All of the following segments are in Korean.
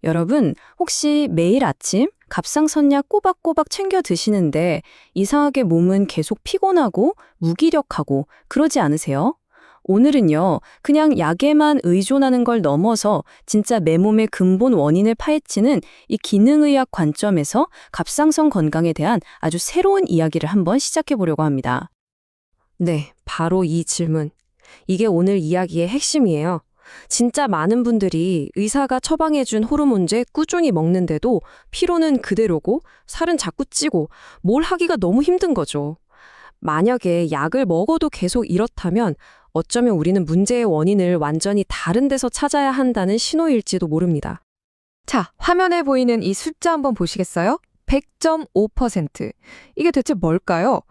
여러분, 혹시 매일 아침 갑상선약 꼬박꼬박 챙겨 드시는데 이상하게 몸은 계속 피곤하고 무기력하고 그러지 않으세요? 오늘은요, 그냥 약에만 의존하는 걸 넘어서 진짜 내 몸의 근본 원인을 파헤치는 이 기능의학 관점에서 갑상선 건강에 대한 아주 새로운 이야기를 한번 시작해 보려고 합니다. 네, 바로 이 질문. 이게 오늘 이야기의 핵심이에요. 진짜 많은 분들이 의사가 처방해준 호르몬제 꾸준히 먹는데도 피로는 그대로고 살은 자꾸 찌고 뭘 하기가 너무 힘든 거죠. 만약에 약을 먹어도 계속 이렇다면 어쩌면 우리는 문제의 원인을 완전히 다른 데서 찾아야 한다는 신호일지도 모릅니다. 자, 화면에 보이는 이 숫자 한번 보시겠어요? 100.5%. 이게 대체 뭘까요?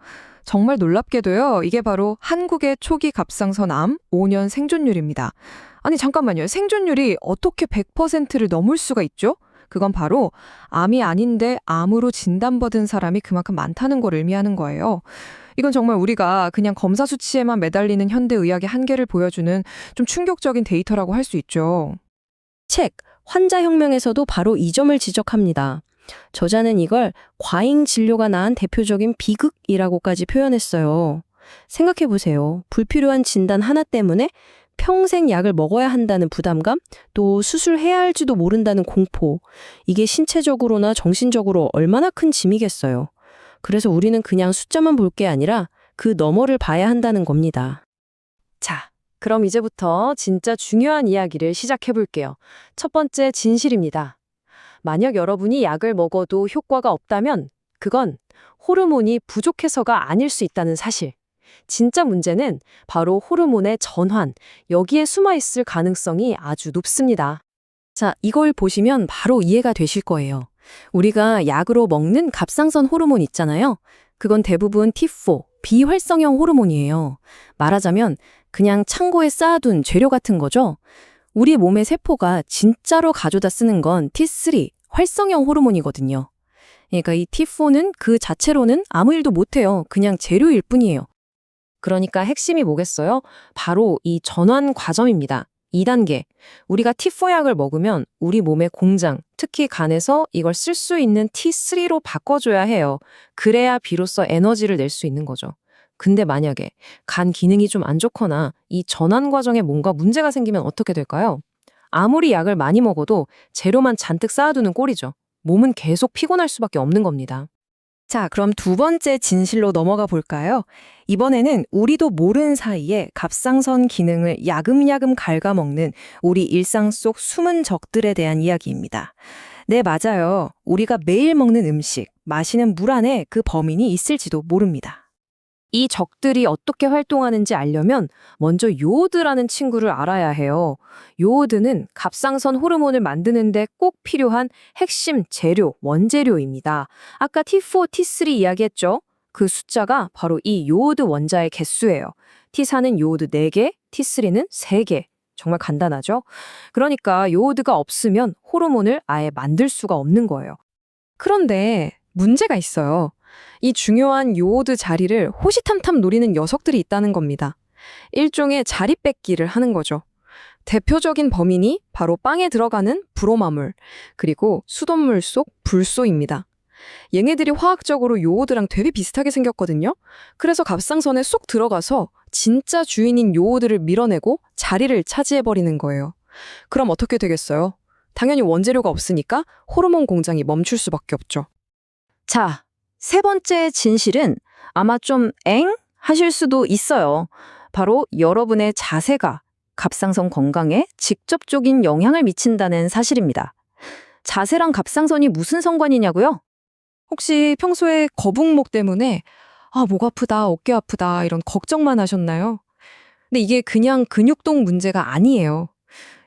정말 놀랍게도요. 이게 바로 한국의 초기 갑상선암 5년 생존율입니다. 아니 잠깐만요. 생존율이 어떻게 100%를 넘을 수가 있죠? 그건 바로 암이 아닌데 암으로 진단받은 사람이 그만큼 많다는 걸 의미하는 거예요. 이건 정말 우리가 그냥 검사 수치에만 매달리는 현대의학의 한계를 보여주는 좀 충격적인 데이터라고 할 수 있죠. 책 환자혁명에서도 바로 이 점을 지적합니다. 저자는 이걸 과잉 진료가 낳은 대표적인 비극이라고까지 표현했어요. 생각해보세요. 불필요한 진단 하나 때문에 평생 약을 먹어야 한다는 부담감, 또 수술해야 할지도 모른다는 공포. 이게 신체적으로나 정신적으로 얼마나 큰 짐이겠어요. 그래서 우리는 그냥 숫자만 볼 게 아니라 그 너머를 봐야 한다는 겁니다. 자, 그럼 이제부터 진짜 중요한 이야기를 시작해 볼게요. 첫 번째 진실입니다. 만약 여러분이 약을 먹어도 효과가 없다면 그건 호르몬이 부족해서가 아닐 수 있다는 사실. 진짜 문제는 바로 호르몬의 전환, 여기에 숨어 있을 가능성이 아주 높습니다. 자, 이걸 보시면 바로 이해가 되실 거예요. 우리가 약으로 먹는 갑상선 호르몬 있잖아요. 그건 대부분 T4, 비활성형 호르몬이에요. 말하자면 그냥 창고에 쌓아둔 재료 같은 거죠. 우리 몸의 세포가 진짜로 가져다 쓰는 건 T3, 활성형 호르몬이거든요. 그러니까 이 T4는 그 자체로는 아무 일도 못해요. 그냥 재료일 뿐이에요. 그러니까 핵심이 뭐겠어요? 바로 이 전환 과정입니다. 2단계. 우리가 T4 약을 먹으면 우리 몸의 공장, 특히 간에서 이걸 쓸 수 있는 T3로 바꿔줘야 해요. 그래야 비로소 에너지를 낼 수 있는 거죠. 근데 만약에 간 기능이 좀 안 좋거나 이 전환 과정에 뭔가 문제가 생기면 어떻게 될까요? 아무리 약을 많이 먹어도 재료만 잔뜩 쌓아두는 꼴이죠. 몸은 계속 피곤할 수밖에 없는 겁니다. 자, 그럼 두 번째 진실로 넘어가 볼까요? 이번에는 우리도 모르는 사이에 갑상선 기능을 야금야금 갉아먹는 우리 일상 속 숨은 적들에 대한 이야기입니다. 네, 맞아요. 우리가 매일 먹는 음식, 마시는 물 안에 그 범인이 있을지도 모릅니다. 이 적들이 어떻게 활동하는지 알려면 먼저 요오드라는 친구를 알아야 해요. 요오드는 갑상선 호르몬을 만드는데 꼭 필요한 핵심 재료, 원재료입니다. 아까 T4, T3 이야기했죠? 그 숫자가 바로 이 요오드 원자의 개수예요. T4는 요오드 4개, T3는 3개. 정말 간단하죠? 그러니까 요오드가 없으면 호르몬을 아예 만들 수가 없는 거예요. 그런데 문제가 있어요. 이 중요한 요오드 자리를 호시탐탐 노리는 녀석들이 있다는 겁니다. 일종의 자리 뺏기를 하는 거죠. 대표적인 범인이 바로 빵에 들어가는 브로마물, 그리고 수돗물 속 불소입니다. 얘네들이 화학적으로 요오드랑 되게 비슷하게 생겼거든요. 그래서 갑상선에 쏙 들어가서 진짜 주인인 요오드를 밀어내고 자리를 차지해버리는 거예요. 그럼 어떻게 되겠어요? 당연히 원재료가 없으니까 호르몬 공장이 멈출 수밖에 없죠. 자, 세 번째 진실은 아마 좀 엥? 하실 수도 있어요. 바로 여러분의 자세가 갑상선 건강에 직접적인 영향을 미친다는 사실입니다. 자세랑 갑상선이 무슨 상관이냐고요? 혹시 평소에 거북목 때문에 목 아프다, 어깨 아프다 이런 걱정만 하셨나요? 근데 이게 그냥 근육통 문제가 아니에요.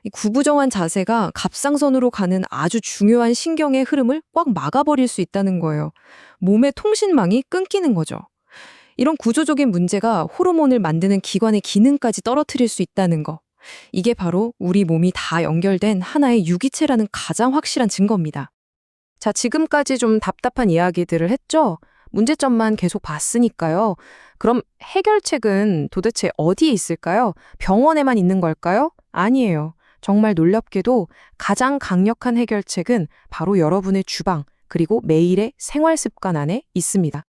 이 구부정한 자세가 갑상선으로 가는 아주 중요한 신경의 흐름을 꽉 막아버릴 수 있다는 거예요. 몸의 통신망이 끊기는 거죠. 이런 구조적인 문제가 호르몬을 만드는 기관의 기능까지 떨어뜨릴 수 있다는 거. 이게 바로 우리 몸이 다 연결된 하나의 유기체라는 가장 확실한 증거입니다. 자, 지금까지 좀 답답한 이야기들을 했죠? 문제점만 계속 봤으니까요. 그럼 해결책은 도대체 어디에 있을까요? 병원에만 있는 걸까요? 아니에요. 정말 놀랍게도 가장 강력한 해결책은 바로 여러분의 주방, 그리고 매일의 생활 습관 안에 있습니다.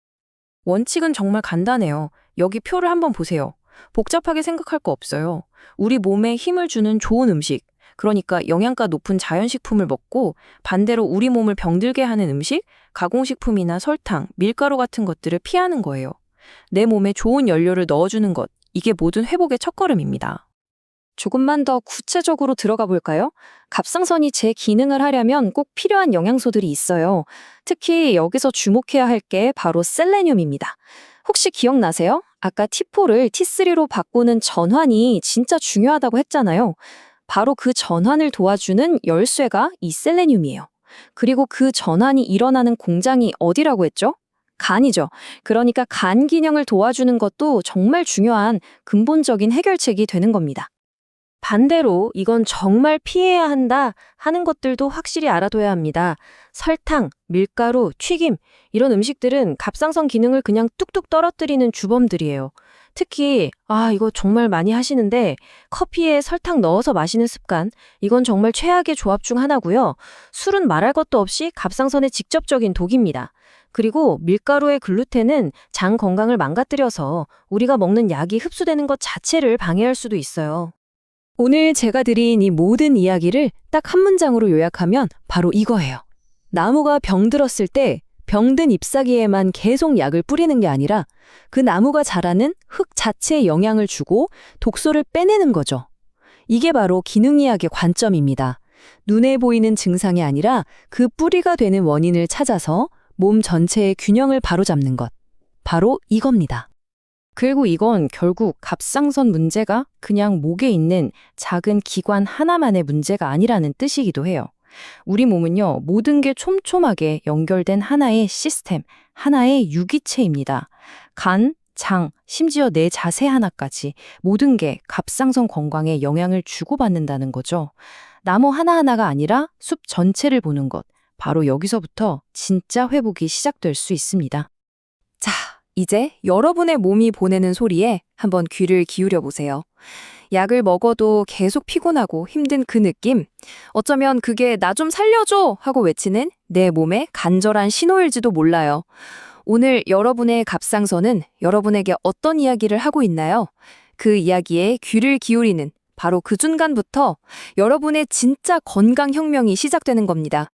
원칙은 정말 간단해요. 여기 표를 한번 보세요. 복잡하게 생각할 거 없어요. 우리 몸에 힘을 주는 좋은 음식, 그러니까 영양가 높은 자연식품을 먹고 반대로 우리 몸을 병들게 하는 음식, 가공식품이나 설탕, 밀가루 같은 것들을 피하는 거예요. 내 몸에 좋은 연료를 넣어주는 것, 이게 모든 회복의 첫걸음입니다. 조금만 더 구체적으로 들어가 볼까요? 갑상선이 제 기능을 하려면 꼭 필요한 영양소들이 있어요. 특히 여기서 주목해야 할 게 바로 셀레늄입니다. 혹시 기억나세요? 아까 T4를 T3로 바꾸는 전환이 진짜 중요하다고 했잖아요. 바로 그 전환을 도와주는 열쇠가 이 셀레늄이에요. 그리고 그 전환이 일어나는 공장이 어디라고 했죠? 간이죠. 그러니까 간 기능을 도와주는 것도 정말 중요한 근본적인 해결책이 되는 겁니다. 반대로 이건 정말 피해야 한다 하는 것들도 확실히 알아둬야 합니다. 설탕, 밀가루, 튀김 이런 음식들은 갑상선 기능을 그냥 뚝뚝 떨어뜨리는 주범들이에요. 특히 이거 정말 많이 하시는데 커피에 설탕 넣어서 마시는 습관 이건 정말 최악의 조합 중 하나고요. 술은 말할 것도 없이 갑상선에 직접적인 독입니다. 그리고 밀가루의 글루텐은 장 건강을 망가뜨려서 우리가 먹는 약이 흡수되는 것 자체를 방해할 수도 있어요. 오늘 제가 드린 이 모든 이야기를 딱 한 문장으로 요약하면 바로 이거예요. 나무가 병들었을 때 병든 잎사귀에만 계속 약을 뿌리는 게 아니라 그 나무가 자라는 흙 자체에 영향을 주고 독소를 빼내는 거죠. 이게 바로 기능의학의 관점입니다. 눈에 보이는 증상이 아니라 그 뿌리가 되는 원인을 찾아서 몸 전체의 균형을 바로잡는 것. 바로 이겁니다. 그리고 이건 결국 갑상선 문제가 그냥 목에 있는 작은 기관 하나만의 문제가 아니라는 뜻이기도 해요. 우리 몸은요, 모든 게 촘촘하게 연결된 하나의 시스템, 하나의 유기체입니다. 간, 장, 심지어 내 자세 하나까지 모든 게 갑상선 건강에 영향을 주고받는다는 거죠. 나무 하나하나가 아니라 숲 전체를 보는 것, 바로 여기서부터 진짜 회복이 시작될 수 있습니다. 자, 이제 여러분의 몸이 보내는 소리에 한번 귀를 기울여 보세요. 약을 먹어도 계속 피곤하고 힘든 그 느낌, 어쩌면 그게 나 좀 살려줘 하고 외치는 내 몸의 간절한 신호일지도 몰라요. 오늘 여러분의 갑상선은 여러분에게 어떤 이야기를 하고 있나요? 그 이야기에 귀를 기울이는 바로 그 순간부터 여러분의 진짜 건강혁명이 시작되는 겁니다.